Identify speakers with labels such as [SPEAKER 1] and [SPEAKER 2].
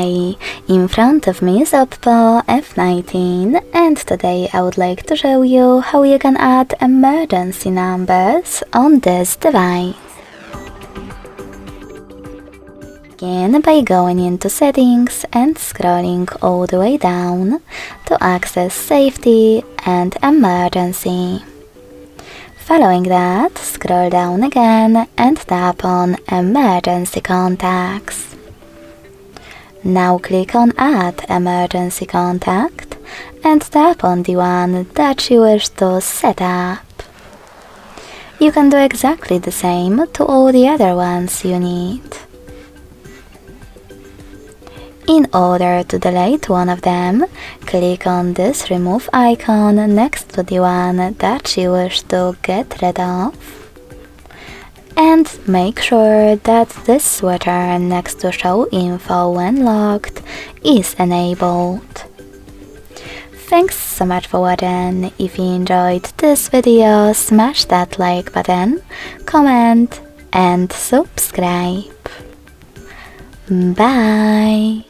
[SPEAKER 1] Hi, in front of me is OPPO F19 and today I would like to show you how you can add emergency numbers on this device. Begin by going into settings and scrolling all the way down to access safety and emergency. Following that, scroll down again and tap on emergency contacts. Now click on Add Emergency Contact and tap on the one that you wish to set up. You can do exactly the same to all the other ones you need. In order to delete one of them, click on this remove icon next to the one that you wish to get rid of. And make sure that this switcher next to show info when locked is enabled. Thanks so much for watching. If you enjoyed this video, smash that like button, comment and subscribe. Bye!